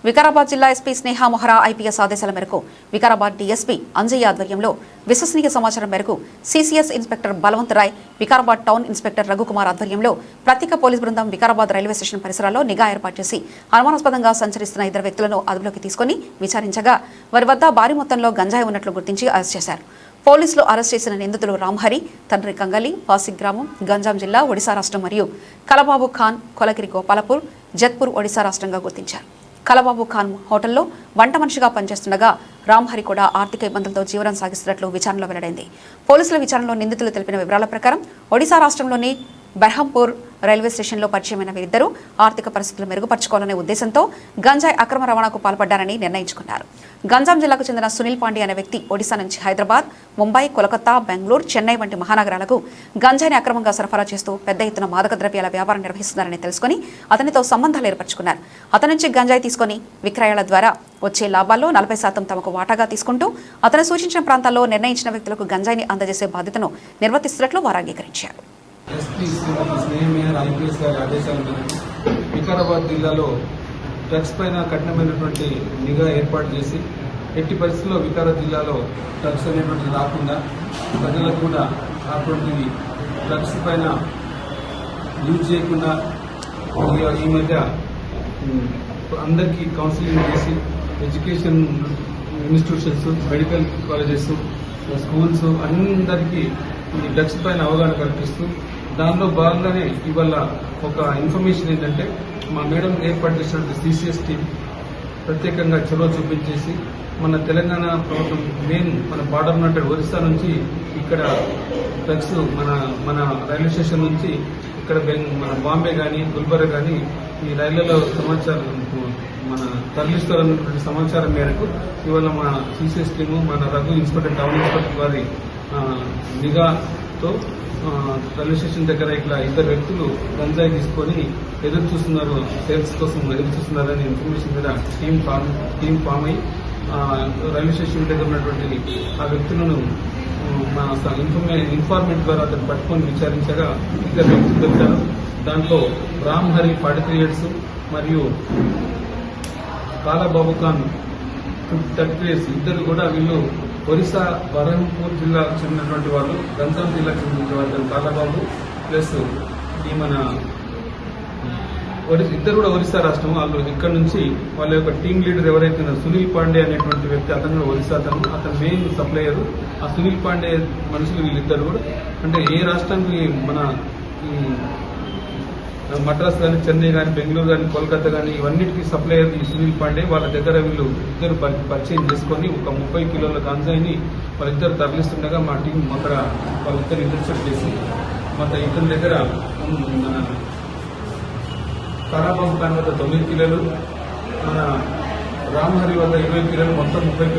వికారాబాద్ జిల్లా ఎస్పీ స్నేహ మొహరా ఐపీఎస్ ఆదేశాల మేరకు వికారాబాద్ డీఎస్పీ అంజయ్య ఆధ్వర్యంలో విశ్వసనీయ సమాచారం మేరకు CCS inspector Balwant Rai, Vikarabad town inspector Raghukumar ఆధ్వర్యంలో ప్రత్యేక పోలీస్ బృందం వికారాబాద్ రైల్వే స్టేషన్ పరిసరాల్లో నిఘా ఏర్పాటు చేసి అనుమానాస్పదంగా సంచరిస్తున్న 2 వ్యక్తులను అదుపులోకి తీసుకుని విచారించగా వారి వద్ద భారీ మొత్తంలో గంజాయి ఉన్నట్లు గుర్తించి అరెస్ట్ చేశారు. పోలీసులు అరెస్ట్ చేసిన నిందితులు రామ్హరి, తండ్రి కంగలి, పాసిక్ గ్రామం, గంజాం జిల్లా, ఒడిశా రాష్ట్రం మరియు కలబాబు ఖాన్, కొలగిరి గోపాలపూర్, జత్పూర్, ఒడిశా రాష్ట్రంగా గుర్తించారు. కలబాబు ఖాన్ హోటల్లో వంట మనిషిగా పనిచేస్తుండగా రామ్హరి కూడా ఆర్థిక ఇబ్బందులతో జీవనం సాగిస్తున్నట్లు విచారణలో వెల్లడైంది. పోలీసుల విచారణలో నిందితులు తెలిపిన వివరాల ప్రకారం ఒడిశా రాష్ట్రంలోని బెర్హంపూర్ రైల్వే స్టేషన్లో పరిచయమైన వీరిద్దరూ ఆర్థిక పరిస్థితులు మెరుగుపరచుకోవాలనే ఉద్దేశంతో గంజాయి అక్రమ రవాణాకు పాల్పడ్డారని నిర్ణయించుకున్నారు. గంజాం జిల్లాకు చెందిన సునీల్ పాండే అనే వ్యక్తి ఒడిశా నుంచి హైదరాబాద్, ముంబై, కోలకతా, బెంగళూరు, చెన్నై వంటి మహానగరాలకు గంజాయిని అక్రమంగా సరఫరా చేస్తూ పెద్ద ఎత్తున మాదక ద్రవ్యాల వ్యాపారం నిర్వహిస్తున్నారని తెలుసుకుని అతనితో సంబంధాలు ఏర్పరచుకున్నారు. అతని నుంచి గంజాయి తీసుకుని విక్రయాల ద్వారా వచ్చే లాభాల్లో 40% తమకు వాటాగా తీసుకుంటూ అతను సూచించిన ప్రాంతాల్లో నిర్ణయించిన వ్యక్తులకు గంజాయిని అందజేసే బాధ్యతను నిర్వర్తిస్తున్నట్లు వారు అంగీకరించారు. ఎస్పీ స్నేహమేయర్ ఐపీఎస్ గారి ఆదేశాల మేరకు వికారాబాద్ జిల్లాలో డ్రగ్స్ పైన కఠినమైనటువంటి నిఘా ఏర్పాటు చేసి ఎట్టి పరిస్థితుల్లో వికారాబాద్ జిల్లాలో డ్రగ్స్ అనేటువంటిది రాకుండా ప్రజలకు కూడా అటువంటి డ్రగ్స్ పైన యూజ్ చేయకుండా ఈ మధ్య అందరికీ కౌన్సిలింగ్ చేసి education institutions, medical colleges, schools అందరికీ ఈ డ్రగ్స్ పైన అవగాహన కల్పిస్తూ దానిలో భాగంగానే ఇవాళ ఒక ఇన్ఫర్మేషన్ ఏంటంటే మా మేడం ఏర్పాటు చేసినటువంటి సీసీఎస్ టీం ప్రత్యేకంగా చొరవ చూపించేసి మన తెలంగాణ ప్రభుత్వం మెయిన్ మన బార్డర్ ఉన్నట్టు ఒరిస్సా నుంచి ఇక్కడ డ్రగ్స్ మన రైల్వే స్టేషన్ నుంచి ఇక్కడ మన బాంబే కానీ గుల్బర్గా కానీ ఈ రైళ్లలో సమాచారం మన తరలిస్తారన్నటువంటి సమాచారం మేరకు ఇవాళ మన సీసీఎస్ టీము మన రఘు ఇన్స్పెక్టర్, టౌన్ ఇన్స్పెక్టర్ వారి నిఘాతో రైల్వే స్టేషన్ దగ్గర ఇట్లా 2 వ్యక్తులు గంజాయి తీసుకొని ఎదురు చూస్తున్నారు, సేల్స్ కోసం ఎదురు చూస్తున్నారనే ఇన్ఫర్మేషన్ మీద టీం ఫామ్ అయ్యి రైల్వే స్టేషన్ దగ్గర ఉన్నటువంటి ఆ వ్యక్తులను మా ఇన్ఫార్మెంట్ ద్వారా అతను పట్టుకొని విచారించగా 2 వ్యక్తులు దొరికారు. దాంట్లో రామ్హరి 43 years మరియు కాలాబాబు ఖాన్ 30 years ఇద్దరు కూడా వీళ్ళు ఒరిస్సా బెర్హంపూర్ జిల్లాకు చెందినటువంటి వాళ్ళు, గంజాం జిల్లాకు చెందినటువంటి వాళ్ళు కాలాబాబు ప్లస్ ఈ మన ఇద్దరు కూడా ఒరిస్సా రాష్ట్రం వాళ్ళు. ఇక్కడ నుంచి వాళ్ళ యొక్క టీం లీడర్ ఎవరైతే సునీల్ పాండే అనేటువంటి వ్యక్తి, అతను కూడా ఒరిస్సా, అతను మెయిన్ సప్లయర్. ఆ సునీల్ పాండే మనుషులు వీళ్ళిద్దరు కూడా అంటే ఏ రాష్ట్రానికి మన మద్రాస్ కానీ, చెన్నై కానీ, బెంగళూరు కానీ, కోల్కతా కానీ ఇవన్నిటికీ సప్లయర్ ఈ సునీల్ పాండే. వాళ్ళ దగ్గర వీళ్ళు ఇద్దరు పరిచయం చేసుకొని ఒక 30 కిలోల గంజాయిని వాళ్ళిద్దరు తరలిస్తుండగా మా టీం అక్కడ వాళ్ళిద్దరు ఇంటర్సెప్ట్ చేసి ఇతని దగ్గర మన కారాబాబు ఖాన్ వద్ద 9 కిలోలు, మన రామ్హరి వద్ద 20 కిలోలు, మొత్తం 30